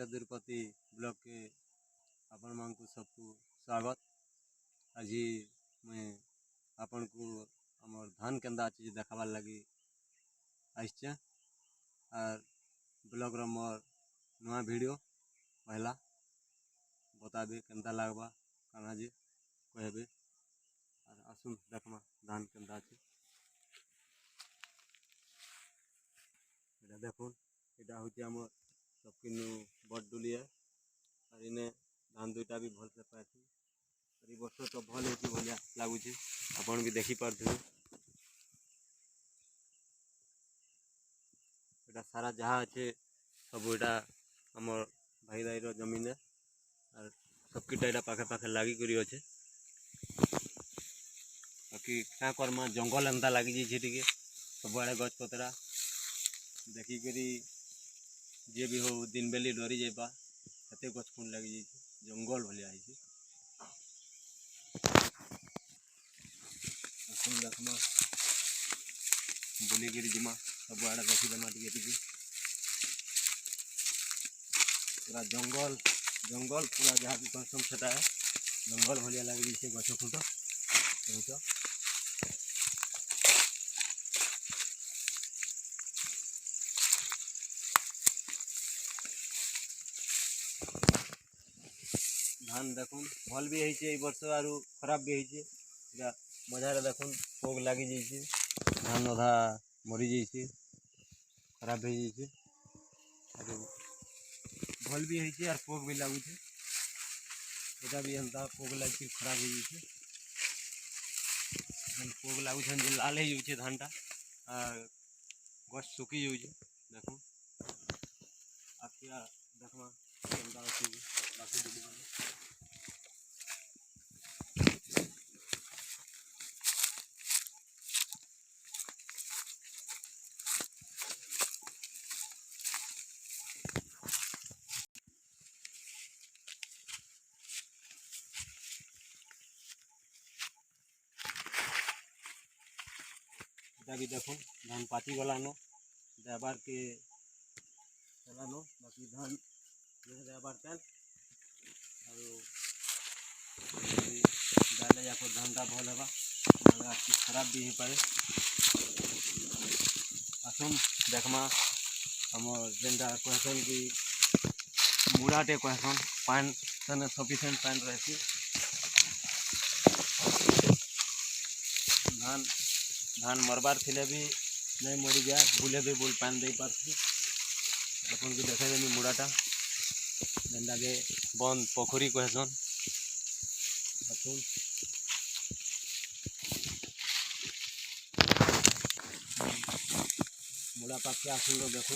नृत्य तिरुपति ब्लॉक के आपण मान सबको स्वागत। आज मैं आपण को आमर धान केंदा अच्छे देखाबार लगी आसचे और ब्लॉग रो मोर नुआ वीडियो पहला बताबे केंदा लगवा काना जी कहबे और आसुन देखमा धान केंदा अच्छे देखुन यहाँ हूँ आम सबकिन बड़ डुलिया और इन्हें धान दुईटा भी भल से पाए और वर्ष तो भल हो लगुच आपन भी देखी पारे यहाँ सारा जहाँ अच्छे सब यहाँ आम भाई दाई जमीन और सबकिटा यहाँ पाखे पाखे लगिक अच्छे बाकी क्या करमा जंगल एंता लगी जाइए सब आड़े गच पतरा देखिक जी भी हो दिन बेली डरी जाइबा एत गच खुण लगी जंगल भाया देखमा बुलिकी जिमा सब आड़े देखीदेमा टे पूरा जंगल जंगल पूरा जहाँ भी कहसम से जंगल भाया लगी गछ खुंट देख धान देखुन भल भी है वर्ष और खराब भी है मजार देखुन पोग लगी जाइए धान अधा मरी जाइए खराब हो जाइए भल भी है और पोग भी लगुच यहाँ भी एंता पोग लगे खराब हो जाइए पोग लगुच लाल हो जाए धानटा गछ सुखी जाऊे देख आखिया देखमा भी देखो धान पाची गलान देबार के चलान बाकी धान देबार तेल डाले जाको धानटा भल होगा खराब भी हो पाए आसुन देखमा आम जेनटा कहसन कि मुड़ाटे कहसन पान सेने सफिसीयंट पान रही धान धान मरबार थिले भी नहीं मरी जाए बुले भी बुल पान दे पार्सी अपन को देखा देनी मुड़ाटा जेनटा के बंद पोखरी कहसन आसुन मुड़ा पाखे आसुन देखो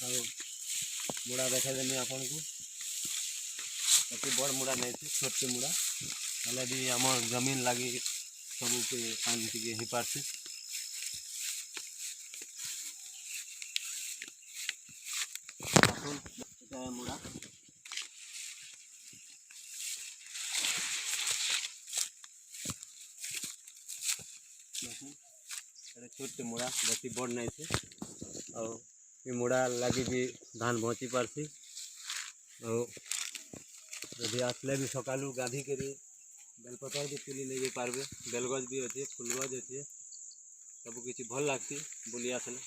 और मुड़ा देखा देनी आपन को अति बड़ मुड़ा नहीं थी छोट के मुड़ा हेल्ले भी आम जमीन लगी सब के पानी टी हो पार्सी मुड़ा छोटे मुड़ा बेसी बड़ नहीं थे और ये मुड़ा लगी भी धान बची पार्सी और यदि आसले भी सकालू गाधी करी बेलपतर भी तुली ले पारबे बेलगज भी अच्छे फुलगज अच्छे सब किसी भल लगती बुली आसले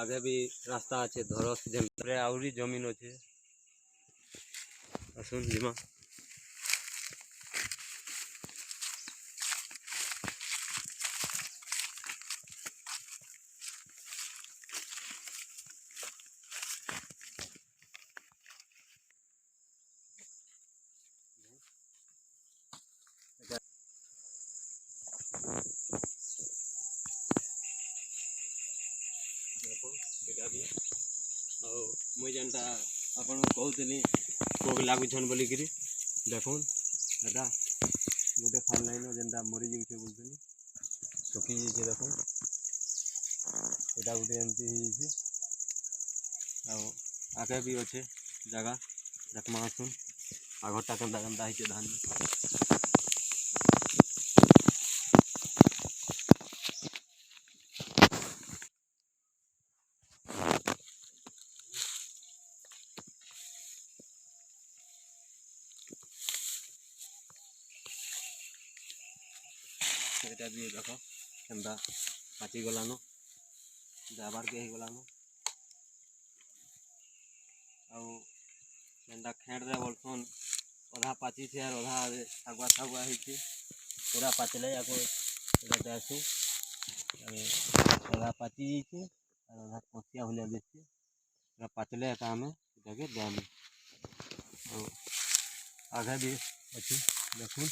आगे भी रास्ता अच्छे धरस जन आउरी जमीन अच्छे आसुन जिमा मुझे जेनटा आपन कहूली पोग लगुन बोलिकी देखुन एटा गोटे फाल लाइन जेनटा मरी जाए बोलते सुखी जाइए देखुन यहाँ गोटे एमती आगे भी अच्छे जगह देखमा आसुन आगरटा केन्ता केन्ता हो धान ଏଇଟା ବି ଦେଖ କେନ୍ତା ପାଚିଗଲାନ ଯାବାର୍କେ ହେଇଗଲାନ ଆଉ ଯେନ୍ଟା ଖେଣ୍ଡରେ ବଲ୍ସନ୍ ଅଧା ପାଚିଛେ ଆର୍ ଅଧା ଶାଗୁଆ ଶାଗୁଆ ହେଇଛେ ପୁରା ପାଚିଲେ ଯାକୁ ଏଇଟା ଦେସୁଁ ଅଧା ପାଚି ଯାଇଛେ ଆର୍ ଅଧା କଞ୍ଚିଆ ଭଳିଆ ଦିଶଛେ ଏଇଟା ପାଚିଲେ ଏକା ଆମେ ଏଟାକେ ଦେମୁ ଆଉ ଆଘେ ବି ଅଛି ଦେଖୁନ୍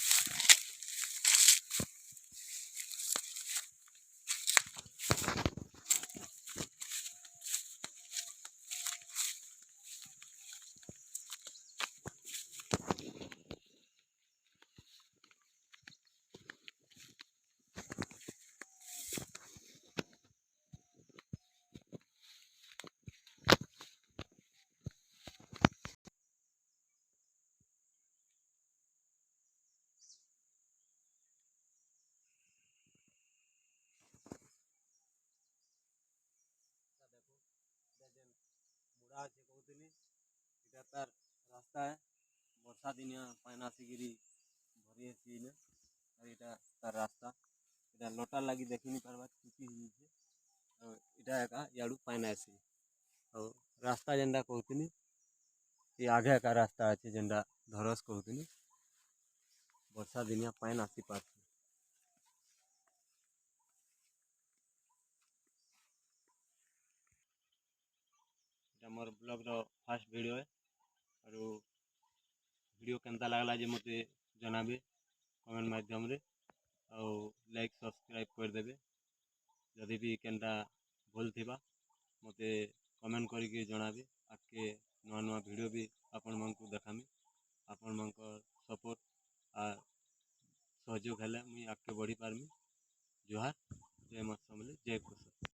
ମୁଡ଼ା ଅଛି କହୁଥିଲି ଏଇଟା ତାର ରାସ୍ତା ବର୍ଷା ଦିନିଆ ପାଣି ଆସିକିରି ଭରି ହେସି ଇନେ ଆଉ ଏଇଟା ତାର ରାସ୍ତା ଏଇଟା ଲଟାର ଲାଗି ଦେଖିନି ପାରବା ଚୁକି ହେଇଯାଇଛେ ଆଉ ଏଇଟା ଏକା ଇଆଡ଼ୁ ପାଣି ଆସି ଆଉ ରାସ୍ତା ଯେନ୍ଟା କହୁଥିଲି ଏ ଆଘେ ଏକା ରାସ୍ତା ଅଛି ଯେନ୍ଟା ଧରସ କହୁଥିଲି ବର୍ଷା ଦିନିଆ ପାଣି ଆସିପାରୁଛି এটা মোর ব্লগর ফার্স্ট ভিডিও আর ভিডিও কেমতা লাগলা যে মতে জনাবে কমেন্ট মাধ্যমে ଆଉ ଲାଇକ୍ ସବସ୍କ୍ରାଇବ୍ କରିଦେବେ ଯଦି ବି କେନ୍ଟା ଭୁଲ ଥିବା ମୋତେ କମେଣ୍ଟ କରିକି ଜଣାବେ ଆଗକେ ନୂଆ ନୂଆ ଭିଡ଼ିଓ ବି ଆପଣମାନଙ୍କୁ ଦେଖାମି ଆପଣମାନଙ୍କ ସପୋର୍ଟ ଆର୍ ସହଯୋଗ ହେଲେ ମୁଇଁ ଆଗକେ ବଢ଼ିପାରମି ଜୁହାର ଜୟ ମା ସମଲେଇ ଜୟ କୁଶଳ।